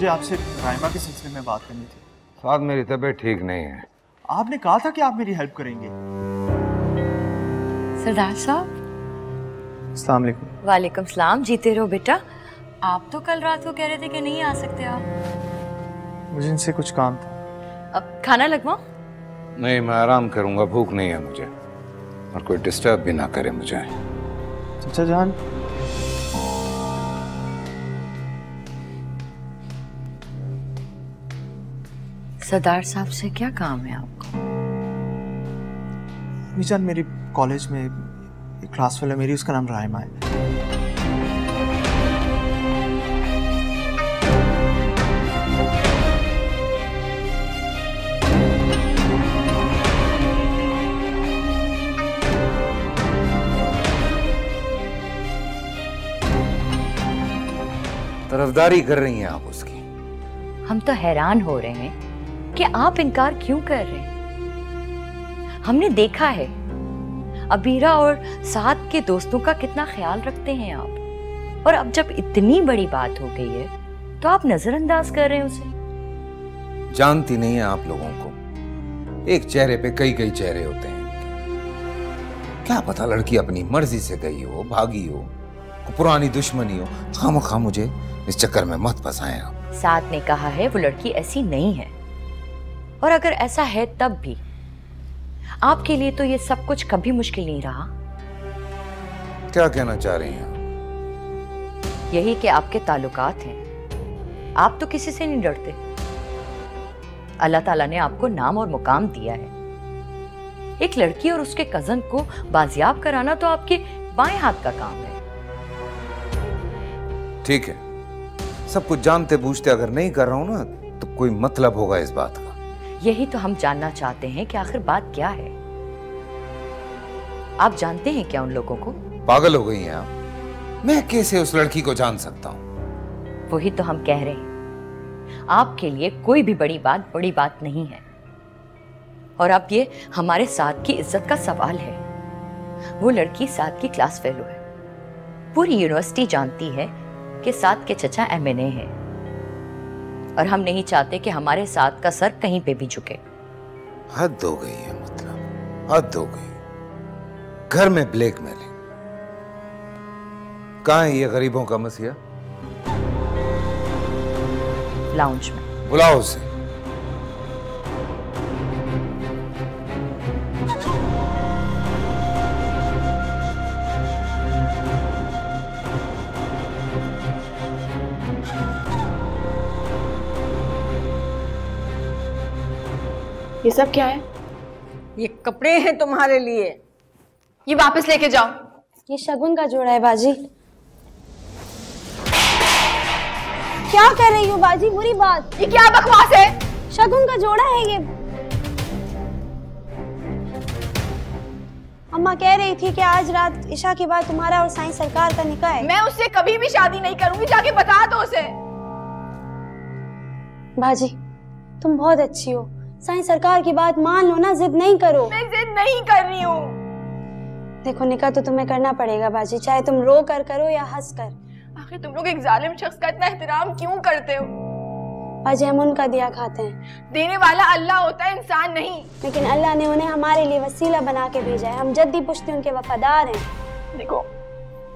मुझे आपसे राइमा के सिलसिले में बात करनी थी। साथ मेरी तबीयत ठीक नहीं है। आपने कहा था कि आप मेरी हेल्प करेंगे। सरदार साहब। अस्सलाम वालेकुम। वालेकुम सलाम। जीते रहो बेटा। आप तो कल रात को कह रहे थे कि नहीं आ सकते आप। मुझे इनसे कुछ काम था। अब खाना लगवाओ? नहीं, मैं आराम करूंगा, भूख नहीं है मुझे, और कोई डिस्टर्ब भी ना करे मुझे। चाचा जान, सरदार साहब से क्या काम है आपको? जान मेरी कॉलेज में एक क्लास फेलो मेरी, उसका नाम राइमा है। तरफदारी कर रही हैं आप उसकी? हम तो हैरान हो रहे हैं कि आप इनकार क्यों कर रहे हैं। हमने देखा है अबीरा और साथ के दोस्तों का कितना ख्याल रखते हैं आप, और अब जब इतनी बड़ी बात हो गई है तो आप नजरअंदाज कर रहे हैं उसे। जानती नहीं है आप लोगों को, एक चेहरे पे कई कई चेहरे होते हैं इनके। क्या पता लड़की अपनी मर्जी से गई हो, भागी हो, पुरानी दुश्मनी हो। खामखा मुझे इस चक्कर में मत फंसाएं आप। साथ ने कहा है वो लड़की ऐसी नहीं है, और अगर ऐसा है तब भी आपके लिए तो ये सब कुछ कभी मुश्किल नहीं रहा। क्या कहना चाह रही हैं आप? यही कि आपके ताल्लुकात हैं, आप तो किसी से नहीं डरते। अल्लाह ताला ने आपको नाम और मुकाम दिया है। एक लड़की और उसके कजन को बाजियाब कराना तो आपके बाएं हाथ का काम है। ठीक है, सब कुछ जानते बूझते अगर नहीं कर रहा हूं ना, तो कोई मतलब होगा इस बात का। यही तो हम जानना चाहते हैं कि आखिर बात क्या है। आप जानते हैं क्या उन लोगों को? पागल हो गई हैं आप? मैं कैसे उस लड़की को जान सकता हूं? वही तो हम कह रहे हैं, आपके लिए कोई भी बड़ी बात नहीं है, और अब ये हमारे साथ की इज्जत का सवाल है। वो लड़की साथ की क्लास फेलो है, पूरी यूनिवर्सिटी जानती है कि साथ के चचा एमएनए हैं, और हम नहीं चाहते कि हमारे साथ का सर कहीं पे भी झुके। हद हो गई है, मतलब हद हो गई। घर में ब्लैकमेलिंग। कहाँ है ये गरीबों का मसीहा? लाउंज में। बुलाओ उसे। ये सब क्या है? ये कपड़े हैं तुम्हारे लिए, ये वापस लेके जाओ। ये शगुन का जोड़ा है बाजी। क्या कर रही हो बाजी? बुरी बात। ये क्या बकवास है? शगुन का जोड़ा है ये। अम्मा कह रही थी कि आज रात ईशा के बाद तुम्हारा और साईं सरकार का निकाह है। मैं उससे कभी भी शादी नहीं करूंगी, जाके बता दो उसे। बाजी तुम बहुत अच्छी हो, साईं सरकार की बात मान लो ना, जिद नहीं करो। मैं जिद नहीं कर रही हूँ। देखो निकाह तो तुम्हें करना पड़ेगा बाजी, चाहे तुम रो कर करो या हंस कर। आखिर तुम लोग एक जालिम शख्स का इतना एहतराम क्यों करते हो? बाजी हम उनका दिया खाते हैं। देने वाला अल्लाह होता है, इंसान नहीं। लेकिन अल्लाह ने उन्हें हमारे लिए वसीला बना के भेजा है। हम जद्दी पुश्ती उनके वफादार हैं। देखो,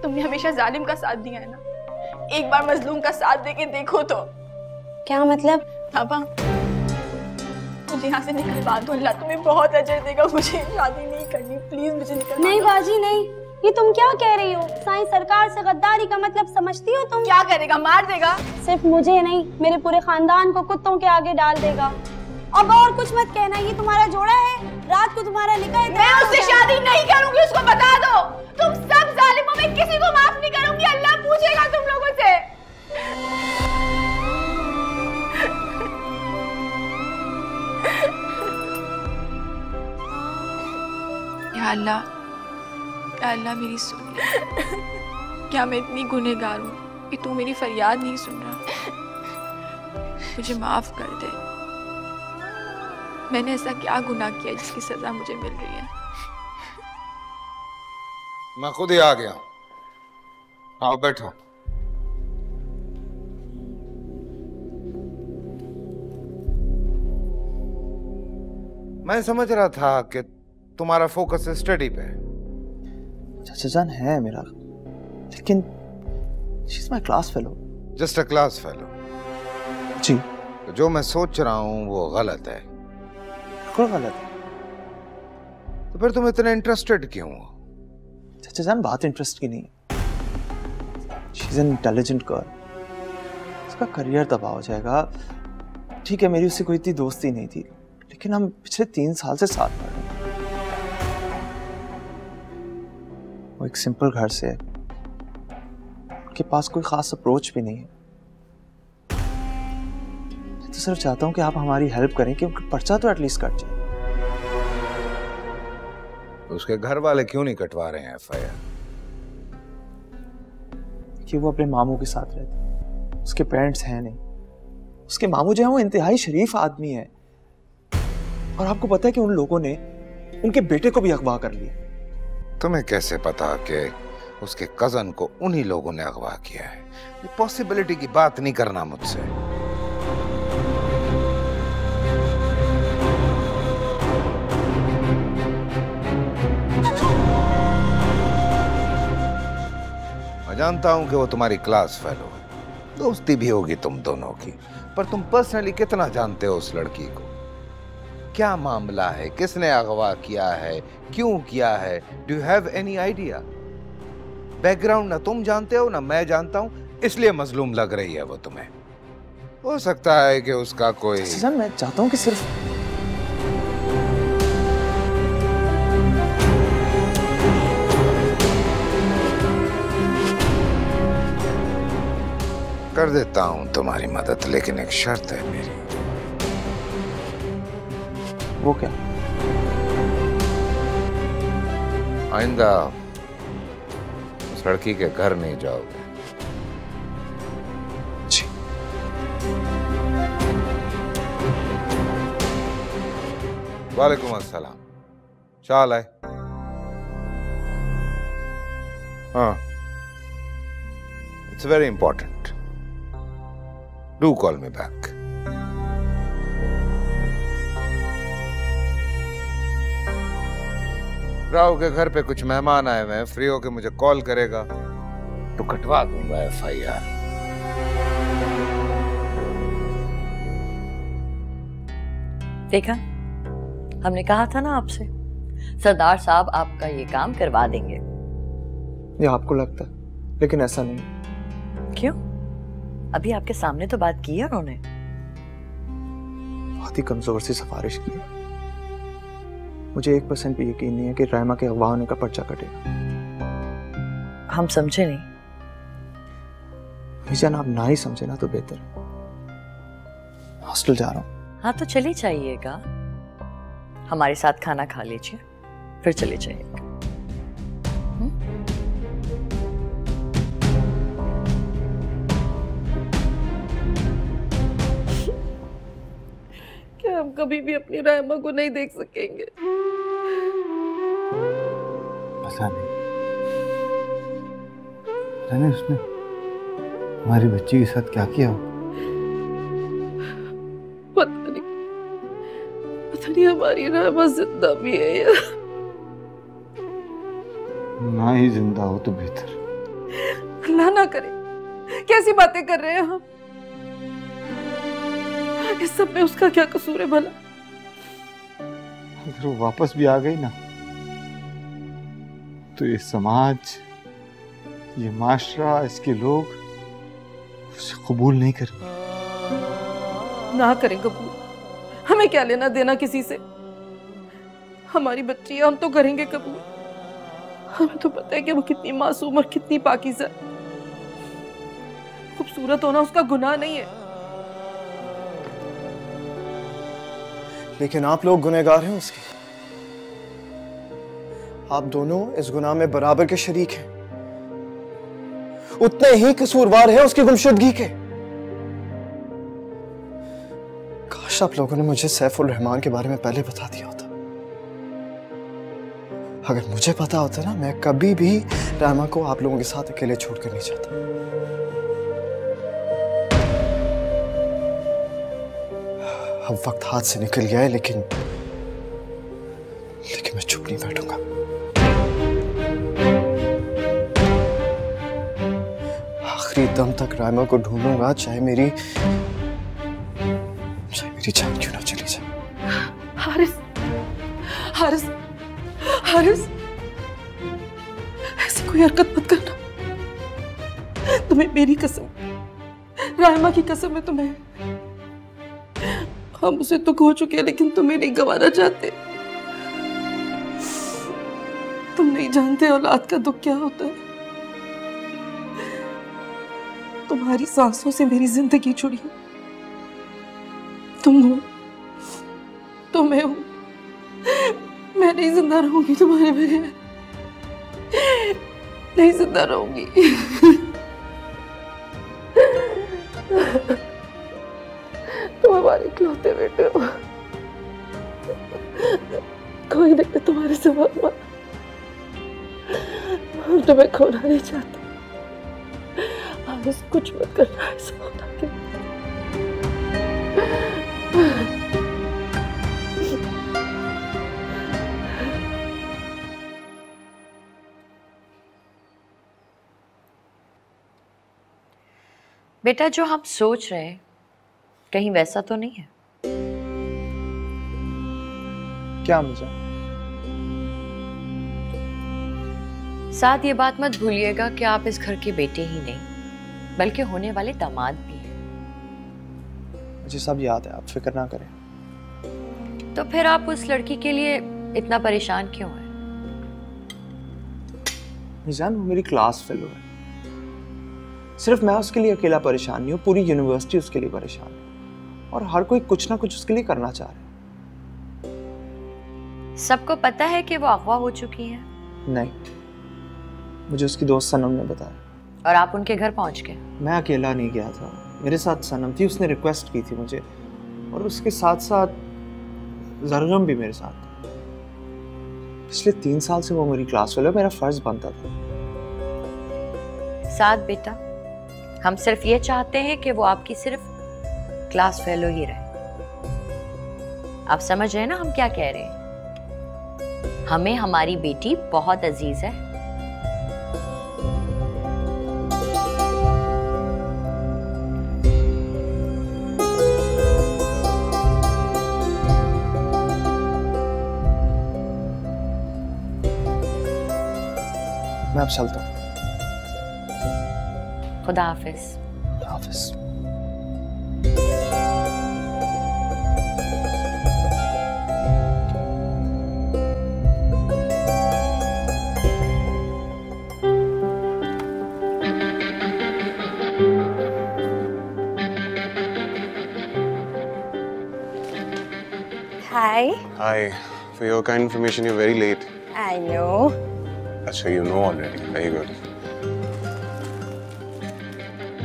तुमने हमेशा जालिम का साथ दिया है ना, एक बार मजलूम का साथ देके देखो तो। क्या मतलब? पापा मुझे यहाँ से निकलवा दो, अल्लाह तुम्हें बहुत अजर देगा। मुझे शादी नहीं करनी, प्लीज मुझे निकलवा दो। नहीं बाजी नहीं, ये तुम क्या कह रही हो? साईं सरकार से गद्दारी का मतलब समझती हो तुम? क्या करेगा? मार देगा। सिर्फ मुझे नहीं, मेरे पूरे खानदान को कुत्तों के आगे डाल देगा। अब और कुछ मत कहना, ये तुम्हारा जोड़ा है, रात को तुम्हारा निकाह है। मैं उससे शादी नहीं करूंगी, उसको बता दो। तुम सब जालिमों में किसी को माफ नहीं करूंगी, अल्लाह पूछेगा तुम लोगों से। या अल्लाह मेरी सुन ले। क्या मैं इतनी गुनहगार हूँ कि तू मेरी फरियाद नहीं सुन रहा? मुझे माफ कर दे। मैंने ऐसा क्या गुनाह किया जिसकी सजा मुझे मिल रही है? मैं खुद ही आ गया। आओ बैठो। मैं समझ रहा था कि तुम्हारा फोकस स्टडी पे है। चाचा जान है मेरा, लेकिन she is my class fellow. Just a class fellow? जी। तो जो मैं सोच रहा हूँ वो गलत है। बिल्कुल गलत है। तो फिर तुम इतने इंटरेस्टेड क्यों हो? चाचा जान बात इंटरेस्ट की नहीं है। She is an intelligent girl. उसका करियर तबाह हो जाएगा। ठीक है, मेरी उससे कोई इतनी दोस्ती नहीं थी, लेकिन हम पिछले 3 साल से साथ पढ़ रहे हैं। वो एक सिंपल घर से है, उनके पास कोई खास अप्रोच भी नहीं है। मैं तो सिर्फ चाहता हूँ कि आप हमारी हेल्प करें कि उनका पर्चा तो एटलीस्ट कट जाए। उसके घर वाले क्यों नहीं कटवा रहे हैं एफआईआर? कि वो अपने मामू के साथ रहते हैं, उसके पेरेंट्स हैं नहीं। उसके मामू जो है वो इंतहाई शरीफ आदमी है, और आपको पता है कि उन लोगों ने उनके बेटे को भी अगवा कर लिया। तुम्हें कैसे पता कि उसके कजन को उन्हीं लोगों ने अगवा किया है? ये पॉसिबिलिटी की बात नहीं करना मुझसे। मैं जानता हूं कि वो तुम्हारी क्लास फेलो है, दोस्ती भी होगी तुम दोनों की, पर तुम पर्सनली कितना जानते हो उस लड़की को? क्या मामला है? किसने अगवा किया है? क्यों किया है? Do you have any idea? Background ना तुम जानते हो ना मैं जानता हूं, इसलिए मजलूम लग रही है वो तुम्हें। हो सकता है कि उसका कोई... सर मैं चाहता हूं कि सिर्फ... कर देता हूं तुम्हारी मदद, लेकिन एक शर्त है मेरी। वो क्या? आइंदा उस लड़की के घर नहीं जाओगे। जी। वालेकुम अस्सलाम। चाल है? हाँ, it's very important. Do call me back. Rao के घर पे कुछ मेहमान आए हुए हैं, फ्री होके मुझे कॉल करेगा तो कटवा दूंगा एफआईआर। देखा, हमने कहा था ना आपसे, सरदार साहब आपका ये काम करवा देंगे। ये आपको लगता है, लेकिन ऐसा नहीं। क्यों? अभी आपके सामने तो बात की है उन्होंने। बहुत ही कमजोर सी सिफारिश की है। मुझे 1% भी यकीन नहीं है कि रायमा के अगवा होने का पर्चा कटेगा। हम समझे नहीं। मिजान आप ना ही समझे ना तो बेहतर है। हॉस्टल जा रहा हूँ। हाँ तो चले जाइएगा, हमारे साथ खाना खा लीजिए, फिर चले जाइएगा। क्या हम कभी भी अपनी रायमा को नहीं देख सकेंगे? पता नहीं उसने हमारी बच्ची के साथ क्या किया हो। पता नहीं हमारी रायमा जिंदा भी है या ना ही जिंदा हो तो बेहतर। अल्लाह ना करे, कैसी बातें कर रहे हैं हम? इस सब में उसका क्या कसूर है भला? अगर वो वापस भी आ गई ना तो ये समाज, ये माशरा, इसके लोग उसे कबूल नहीं करेंगे। ना करें कबूल, हमें क्या लेना देना किसी से? हमारी बच्ची है, हम तो करेंगे कबूल। हमें तो पता है कि वो कितनी मासूम और कितनी पाकीज़ा। खूबसूरत होना उसका गुनाह नहीं है। लेकिन आप लोग गुनहगार हैं उसके। आप दोनों इस गुनाह में बराबर के शरीक हैं, उतने ही कसूरवार हैं उसकी गुमशुदगी के। काश आप लोगों ने मुझे सैफुल रहमान के बारे में पहले बता दिया होता। अगर मुझे पता होता ना, मैं कभी भी रायमा को आप लोगों के साथ अकेले छोड़कर नहीं जाता। अब वक्त हाथ से निकल गया है, लेकिन लेकिन मैं चुप नहीं बैठूंगा। आखिरी दम तक रायमा को ढूंढूंगा, चाहे मेरी जान क्यों ना चली जाए। हारिस, हारिस, हारिस, ऐसी कोई हरकत मत करना। तुम्हें मेरी कसम, रायमा की कसम है तुम्हें। हम उसे तो खो चुके हैं, लेकिन तुम्हें नहीं गंवाना चाहते। तुम नहीं जानते औलाद का दुख क्या होता है। तुम्हारी सांसों से मेरी जिंदगी जुड़ी है। तुम हो तो मैं हूं। मैं नहीं जिंदा रहूंगी तुम्हारे बगैर, नहीं जिंदा रहूंगी। तुम हमारे इकलौते बेटे हो, कोई नहीं तुम्हारे सिवा। हम तुम्हें खोना नहीं चाहते। हारिस, कुछ मत करना ऐसा होता कि बेटा, जो हम सोच रहे हैं कहीं वैसा तो नहीं है? क्या मुझे? साथ ये बात मत भूलिएगा कि आप इस घर के बेटे ही नहीं बल्कि होने वाले दामाद भी हैं। मुझे सब याद है, आप फिक्र ना करें। तो फिर आप उस लड़की के लिए इतना परेशान क्यों हैं? मीजान, वो मेरी क्लास फेलो है। सिर्फ मैं उसके लिए अकेला परेशान नहीं हूँ, पूरी यूनिवर्सिटी उसके लिए परेशान है और हर कोई कुछ ना कुछ उसके लिए करना चाह रहा है। सबको पता है कि वो अगवा हो चुकी है? नहीं, मुझे उसकी दोस्त सनम ने बताया। और आप उनके घर पहुंच गए? मैं अकेला नहीं गया था, मेरे साथ सनम थी। उसने रिक्वेस्ट की थी मुझे, और उसके साथ साथ जरगम भी मेरे साथ था। पिछले 3 साल से वो मेरी क्लास फेलो, मेरा फर्ज बनता था। साथ बेटा, हम सिर्फ ये चाहते हैं कि वो आपकी सिर्फ क्लास फेलो ही रहे। आप समझ रहे हैं ना हम क्या कह रहे हैं? हमें हमारी बेटी बहुत अजीज है। मैं अब चलता हूँ। खुदा हाफिज। हाफिज। Hi. Hi. For your kind information, you're very late. I know. Achha, you know already. Very good.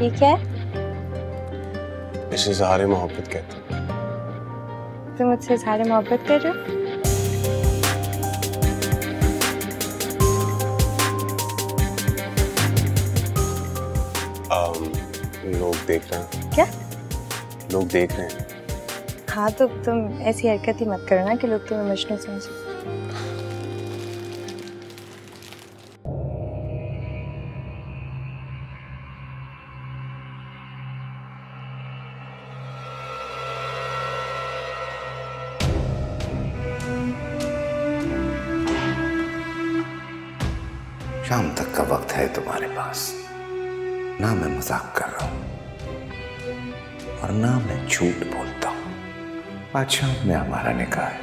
ये क्या है? इसे इज़हार मोहब्बत कहते हैं। तुम मुझसे इज़हार मोहब्बत कर रहे हो? लोग देख रहे हैं। क्या? लोग देख रहे हैं। हाँ, तो तुम ऐसी हरकत ही मत करो ना कि लोग तुम्हें मजनू समझे। शाम तक का वक्त है तुम्हारे पास। ना मैं मजाक कर रहा हूं और ना मैं झूठ बोलता हूं। आज शाम में हमारा निकाह है।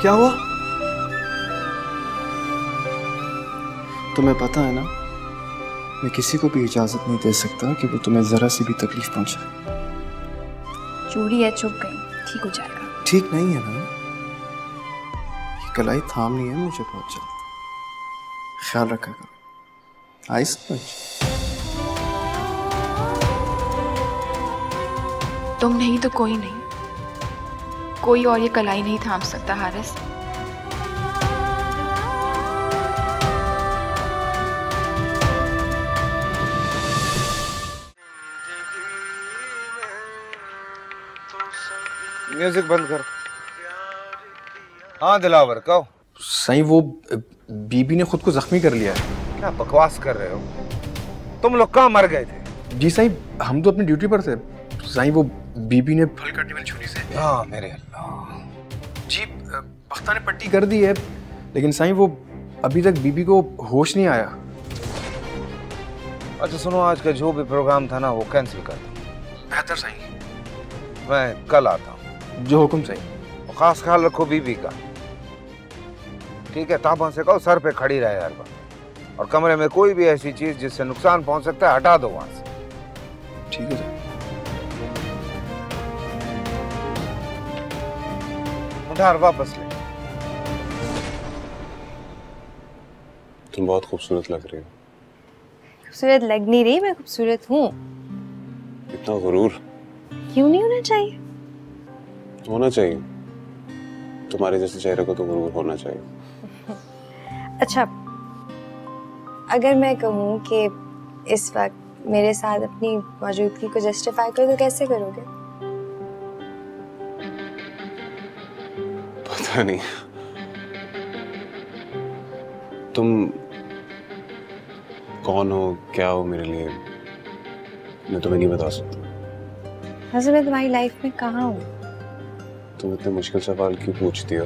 क्या हुआ? तुम्हें पता है ना, मैं किसी को भी इजाजत नहीं दे सकता कि वो तुम्हें जरा सी भी तकलीफ पहुंचाए। चोरी है, चुप गई, ठीक हो जाएगा। ठीक नहीं है ना, ये कलाई थामनी है मुझे बहुत जल्द। ख्याल रखा करो। आई समझ? तुम नहीं तो कोई नहीं, कोई और ये कलाई नहीं थाम सकता हारिस। म्यूजिक बंद कर। हाँ दिलावर कहो। सही वो बीबी ने खुद को जख्मी कर लिया है। क्या बकवास कर रहे हो? तुम लोग कहाँ मर गए थे? जी सही, हम तो अपनी ड्यूटी पर थे। सही वो बीबी ने फल काटने वाली छुरी से। हाँ मेरे अल्लाह। जी बख्ता ने पट्टी कर दी है, लेकिन सही वो अभी तक बीबी को होश नहीं आया। अच्छा सुनो, आज का जो भी प्रोग्राम था ना वो कैंसिल कर दो। बेहतर सही, मैं कल आता हूँ। जो हुक्म सही। खास ख्याल रखो बीबी का, ठीक है? ताबा से कहो सर पे खड़ी रहे हर बार, और कमरे में कोई भी ऐसी चीज जिससे नुकसान पहुंच सकता है हटा दो वहां से। ठीक है सर। उधार वापस ले। तुम बहुत खूबसूरत लग रही हो। खूबसूरत लग नहीं रही, मैं खूबसूरत हूँ। इतना गुरूर क्यों नहीं होना चाहिए? होना चाहिए, तुम्हारे जैसे चेहरे को तो गुरूर होना चाहिए। अच्छा, अगर मैं कहूँ कि इस वक्त मेरे साथ अपनी मौजूदगी को जस्टिफाई करो तो कैसे करोगे? पता नहीं, तुम कौन हो, क्या हो मेरे लिए, मैं तुम्हें नहीं बता सकता। वैसे मैं तुम्हारी लाइफ में कहाँ हूँ? तुम इतने मुश्किल सवाल क्यों पूछती हो?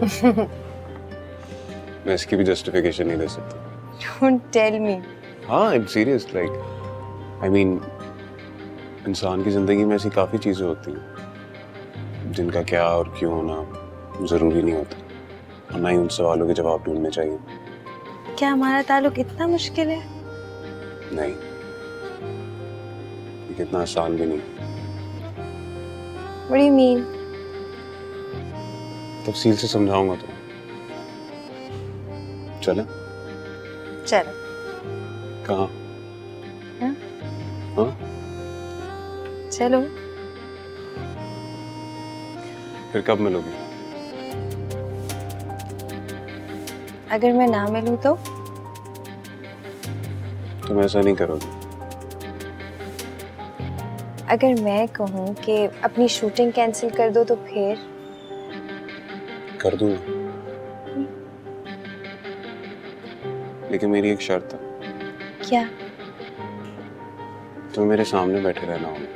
मैं इसकी भी जस्टिफिकेशन नहीं दे सकता। Don't tell me. हाँ, I'm serious, like, I mean, इंसान की जिंदगी में ऐसी काफी चीजें होती हैं जिनका क्या और क्यों होना जरूरी नहीं होता, और ना ही उन सवालों के जवाब ढूंढने चाहिए। क्या हमारा ताल्लुक इतना मुश्किल है? नहीं, ये इतना आसान भी नहीं। What do you mean? तफसील से समझाऊंगा तो। चले? चलो। कहाँ? हाँ? हाँ? चलो। फिर कब मिलोगी? अगर मैं ना मिलूं तो? तुम ऐसा नहीं करोगी। अगर मैं कहूँ कि अपनी शूटिंग कैंसिल कर दो तो फिर? कर दूंगा, लेकिन मेरी एक शर्त है। क्या? तुम्हें मेरे सामने बैठे रहना होगा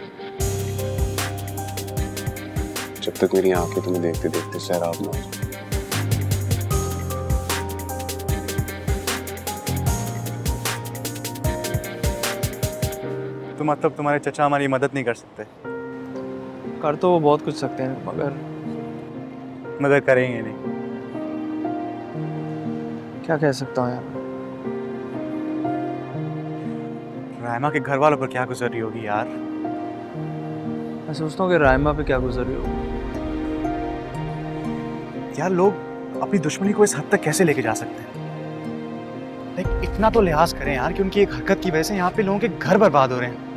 जब तक मेरी आंखें तुम्हें देखते देखते सैराब ना हो जाए। तो मतलब तुम्हारे चचा हमारी मदद नहीं कर सकते? कर तो वो बहुत कुछ सकते हैं, मगर करेंगे नहीं। क्या कह सकता हूँ यार। रायमा के घर वालों पर क्या गुजर रही होगी यार। मैं सोचता हूँ कि रायमा पे क्या गुजर रही होगी। यार लोग अपनी दुश्मनी को इस हद तक कैसे लेके जा सकते हैं? लाइक इतना तो लिहाज करें यार कि उनकी एक हरकत की वजह से यहाँ पे लोगों के घर बर्बाद हो रहे हैं।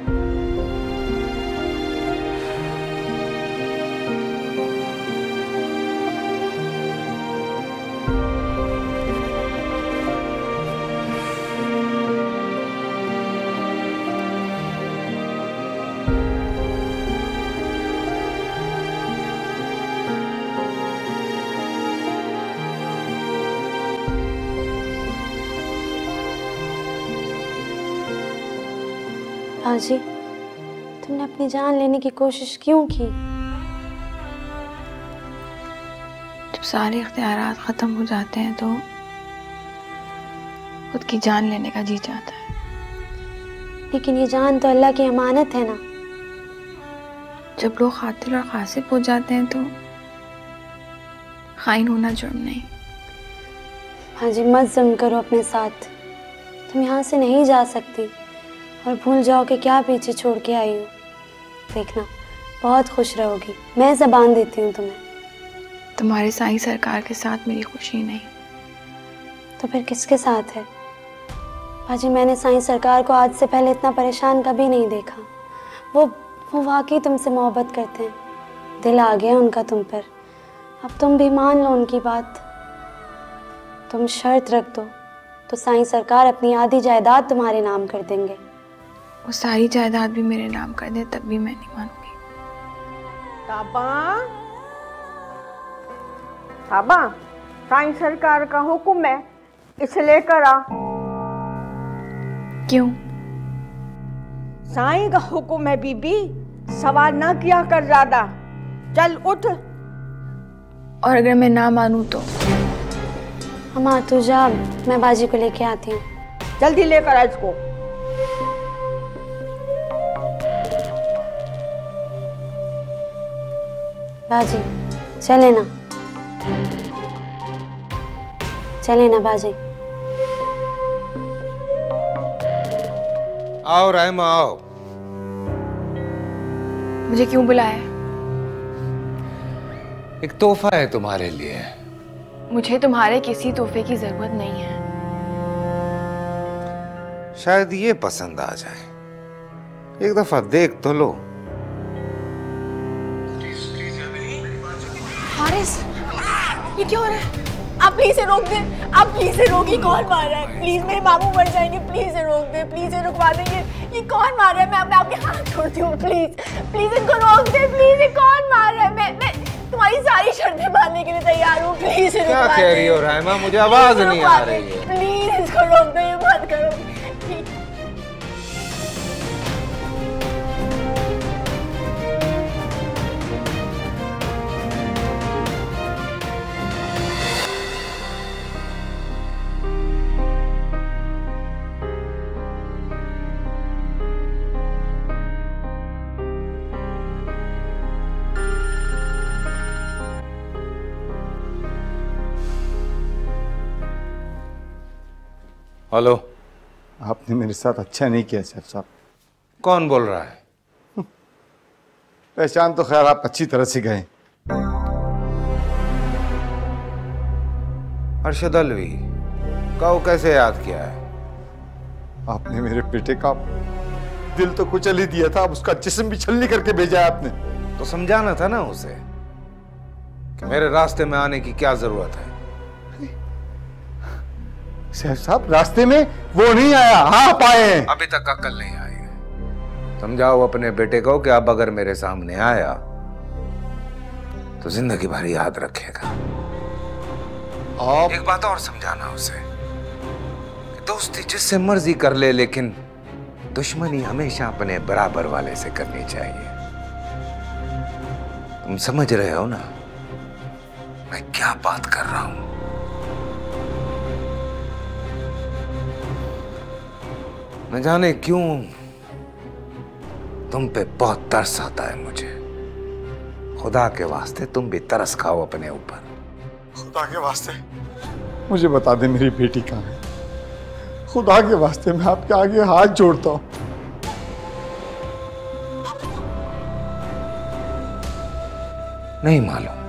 बाजी, तुमने अपनी जान लेने की कोशिश क्यों की? जब सारे इख्तियारात खत्म हो जाते हैं तो खुद की जान लेने का जी चाहता है। लेकिन ये जान तो अल्लाह की अमानत है ना। जब लोग खातिर और खासिब हो जाते हैं तो खाइन होना जुर्म नहीं। हाजी मत ज़िम्म करो अपने साथ। तुम यहाँ से नहीं जा सकती और भूल जाओ कि क्या पीछे छोड़ के आई हो। देखना बहुत खुश रहोगी, मैं ज़बान देती हूँ तुम्हें। तुम्हारे साईं सरकार के साथ मेरी खुशी नहीं। तो फिर किसके साथ है? बाजी मैंने साईं सरकार को आज से पहले इतना परेशान कभी नहीं देखा। वो वाकई तुमसे मोहब्बत करते हैं, दिल आ गया उनका तुम पर। अब तुम भी मान लो उनकी बात। तुम शर्त रख दो तो साईं सरकार अपनी आधी जायदाद तुम्हारे नाम कर देंगे। वो सारी जायदाद भी मेरे नाम कर दे तब भी मैं नहीं मानूंगी। ताबा, ताबा, साईं सरकार का हुक्म है, इसे लेकर आ। क्यों? साईं का हुक्म है बीबी, सवाल ना किया कर ज्यादा। चल उठ। और अगर मैं ना मानूं तो? अम्मा तू जा, मैं बाजी को लेके आती हूँ। जल्दी लेकर आ इसको। बाजी चले ना, चले ना बाजी। आओ रहमा आओ। मुझे क्यों बुलाया? एक तोहफा है तुम्हारे लिए। मुझे तुम्हारे किसी तोहफे की जरूरत नहीं है। शायद ये पसंद आ जाए, एक दफा देख तो लो। हारिस, ये क्या हो रहा है? आप प्लीज से रोक दें, आप प्लीज से रोकिए। कौन मार रहा है? प्लीज मेरे मामू मर जाएंगे, प्लीज से रोक दें, प्लीज से रुकवा देंगे। ये कौन मार रहा है? मैं आपके हाथ छोड़ती हूँ, प्लीज प्लीज इनको रोक दें। प्लीज ये कौन मार रहा है? मैं तुम्हारी सारी शर्तें मानने के लिए तैयार हूँ, प्लीज। क्या कह रही हो रहमा? मुझे आवाज नहीं आ रही है। प्लीज इसको रोक दो, ये मत करो। हेलो। आपने मेरे साथ अच्छा नहीं किया सैफ साहब। कौन बोल रहा है? पहचान तो खैर आप अच्छी तरह से गए। अरशद अलवी को कैसे याद किया है? आपने मेरे बेटे का दिल तो कुचल ही दिया था, अब उसका जिस्म भी छलनी करके भेजा है आपने। तो समझाना था ना उसे कि मेरे रास्ते में आने की क्या जरूरत है। सैफ साहब रास्ते में वो नहीं आया, आप आए। अभी तक अकल नहीं आई है। समझाओ अपने बेटे को कि अब अगर मेरे सामने आया तो जिंदगी भर याद रखेगा। एक बात और समझाना उसे कि दोस्ती जिससे मर्जी कर ले, लेकिन दुश्मनी हमेशा अपने बराबर वाले से करनी चाहिए। तुम समझ रहे हो ना मैं क्या बात कर रहा हूं? न जाने क्यों तुम पे बहुत तरस आता है मुझे। खुदा के वास्ते तुम भी तरस खाओ अपने ऊपर। खुदा के वास्ते मुझे बता दे मेरी बेटी कहाँ है। खुदा के वास्ते मैं आपके आगे हाथ जोड़ता हूं। नहीं मालूम।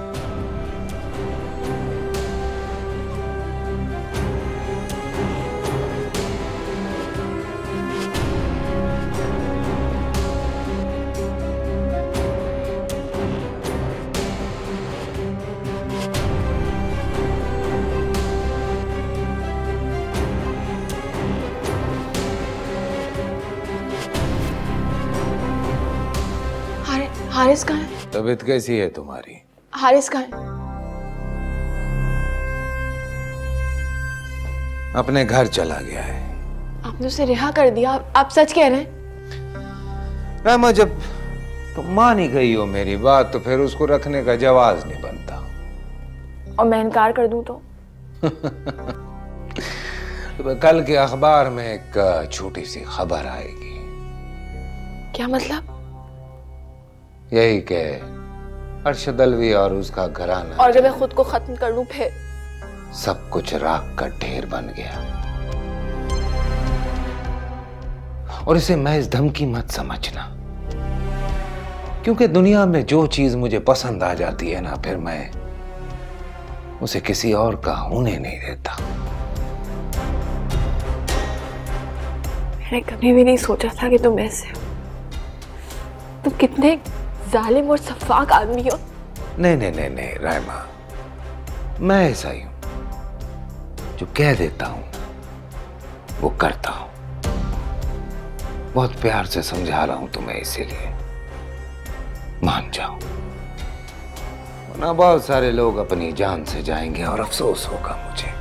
हारिस कहाँ है? तबीयत कैसी है तुम्हारी? हारिस कहाँ है? अपने घर चला गया है। आपने उसे रिहा कर दिया? आप सच कह रहे हैं? रहमा, जब तुम मान ही गई हो मेरी बात तो फिर उसको रखने का जवाज नहीं बनता। और मैं इनकार कर दूं तो? कल के अखबार में एक छोटी सी खबर आएगी। क्या मतलब? यही के अरशद अलवी और उसका घराना। और जब मैं खुद को खत्म कर लूं फिर? सब कुछ राख का ढेर बन गया। और इसे महज धमकी मत समझना, क्योंकि दुनिया में जो चीज मुझे पसंद आ जाती है ना, फिर मैं उसे किसी और का होने नहीं देता। मैंने कभी भी नहीं सोचा था कि तुम ऐसे हो। तुम कितने जालिम और सफाक आदमी हो। नहीं नहीं नहीं नहीं रायमा, मैं ऐसा ही हूं, जो कह देता हूं वो करता हूं। बहुत प्यार से समझा रहा हूं तुम्हें, इसीलिए मान जाओ, वरना बहुत सारे लोग अपनी जान से जाएंगे और अफसोस होगा मुझे।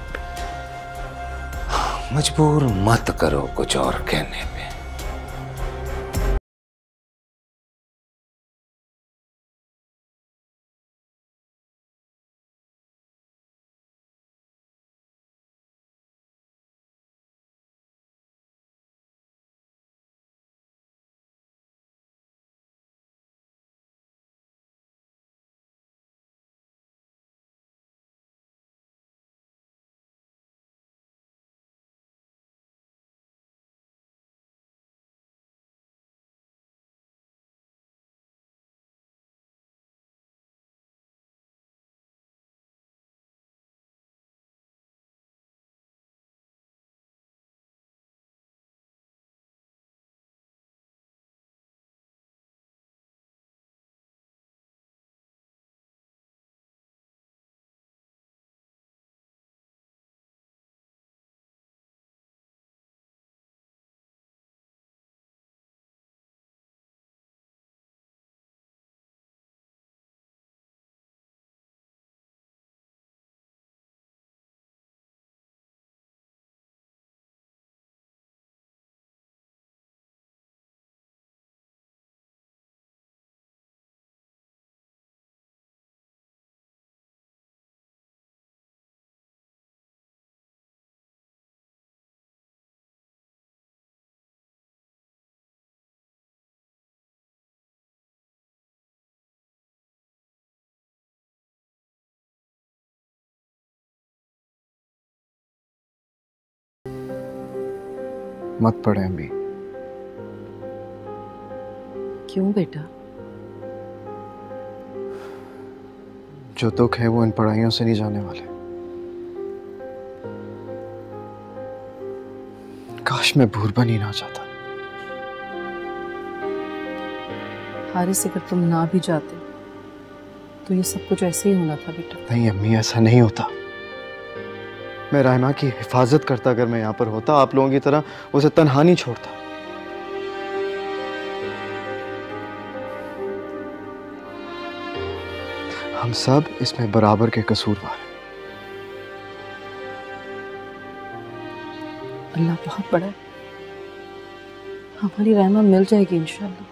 मजबूर मत करो कुछ और कहने पे। मत पढ़े अम्मी। क्यों बेटा? जो दुख है वो इन पढ़ाइयों से नहीं जाने वाले। काश मैं भूरबन ही ना जाता। हारिस, अगर तुम ना भी जाते तो ये सब कुछ ऐसे ही होना था बेटा। नहीं अम्मी, ऐसा नहीं होता। मैं रायमा की हिफाजत करता अगर मैं यहाँ पर होता, आप लोगों की तरह उसे तन्हा नहीं छोड़ता। हम सब इसमें बराबर के कसूरवार हैं। अल्लाह बहुत बड़ा है, हमारी रायमा मिल जाएगी इंशाल्लाह।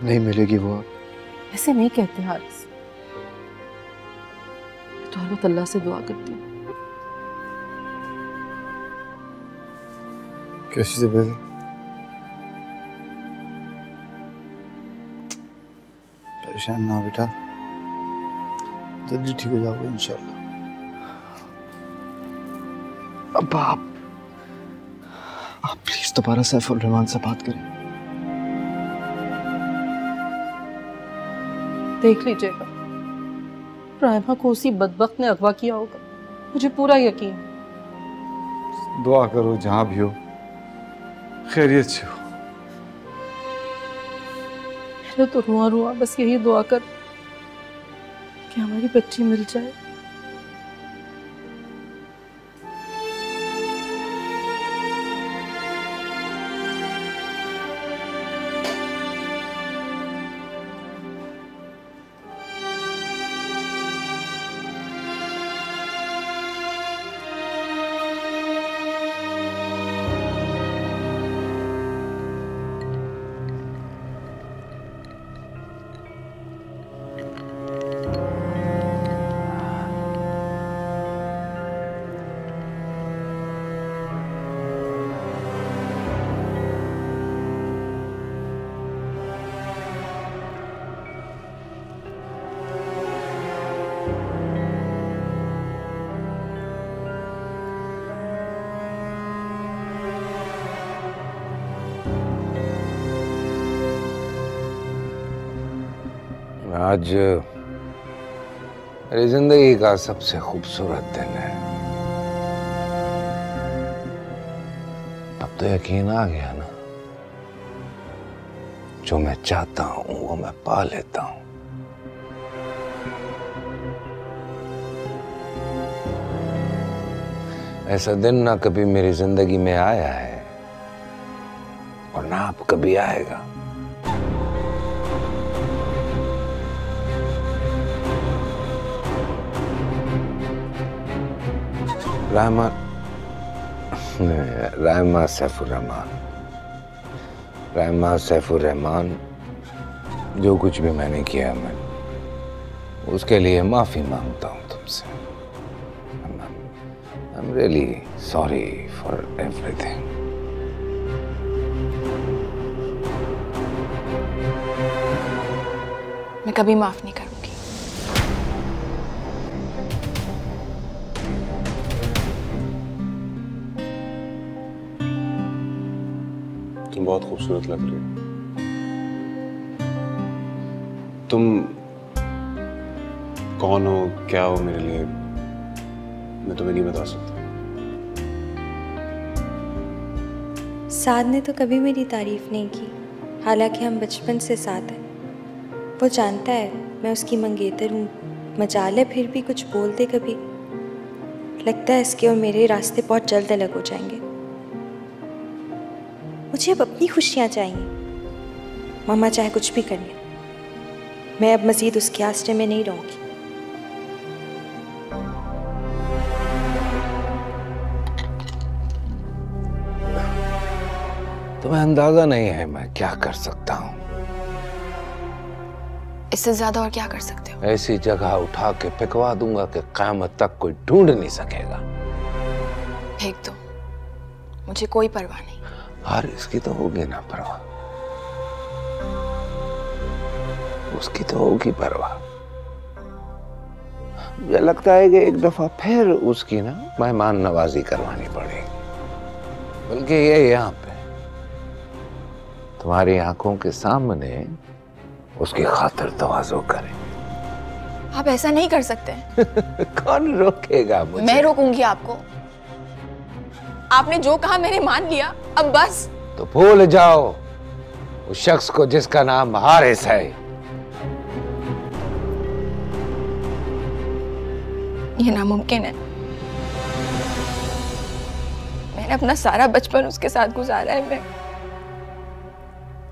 नहीं मिलेगी वो। ऐसे नहीं कहते हारिस, तो हर वक्त अल्लाह से दुआ करती हूँ। कैसी तबीयत? परेशान ना बेटा, जल्दी ठीक हो जाओगे इंशाल्लाह। अब आप प्लीज दोबारा सैफुल रहमान से बात करें। देख लीजिएगा, रायमा को उसी बदबख्त ने अगवा किया होगा, मुझे पूरा यकीन। दुआ करो जहां भी हो खैरियत से हो। मेरा तो रुआ रुआ बस यही दुआ कर कि हमारी बच्ची मिल जाए। आज मेरी जिंदगी का सबसे खूबसूरत दिन है। अब तो यकीन आ गया ना, जो मैं चाहता हूं वो मैं पा लेता हूं। ऐसा दिन ना कभी मेरी जिंदगी में आया है और ना अब कभी आएगा। राइमा सैफुर रहमान, जो कुछ भी मैंने किया मैं उसके लिए माफी मांगता हूं तुमसे। I'm really sorry for everything. मैं कभी माफ नहीं करूंगी। तुम बहुत खूबसूरत लग रही हो। तुम कौन हो, क्या हो मेरे लिए, मैं तुम्हें नहीं बता सकता। साद ने तो कभी मेरी तारीफ नहीं की, हालांकि हम बचपन से साथ हैं। वो जानता है मैं उसकी मंगेतर हूँ, मजाल है फिर भी कुछ बोल दे कभी। लगता है इसके और मेरे रास्ते बहुत जल्द अलग हो जाएंगे। मुझे अब अपनी खुशियाँ चाहिए। मामा चाहे कुछ भी कर ले, मैं अब मज़ीद उसके आश्रय में नहीं रहूँगी। तुम्हें अंदाजा नहीं है मैं क्या कर सकता हूँ। इससे ज्यादा और क्या कर सकते हो? ऐसी जगह उठा के फेंकवा दूंगा कि क़यामत तक कोई ढूंढ नहीं सकेगा। फेंक दो, मुझे कोई परवाह नहीं। हर इसकी तो होगी ना परवाह, उसकी तो होगी परवाह। मुझे लगता है कि एक दफा फिर उसकी ना मेहमान नवाजी करवानी पड़ेगी, बल्कि ये यहाँ पे तुम्हारी आंखों के सामने उसकी खातिर तवाज़ो करे। आप ऐसा नहीं कर सकते। कौन रोकेगा मुझे? मैं रोकूंगी आपको। आपने जो कहा मैंने मान लिया, अब बस। तो भूल जाओ उस शख्स को जिसका नाम हारिस है। ये नामुमकिन है। मैंने अपना सारा बचपन उसके साथ गुजारा है।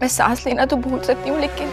मैं सांस लेना तो भूल सकती हूँ, लेकिन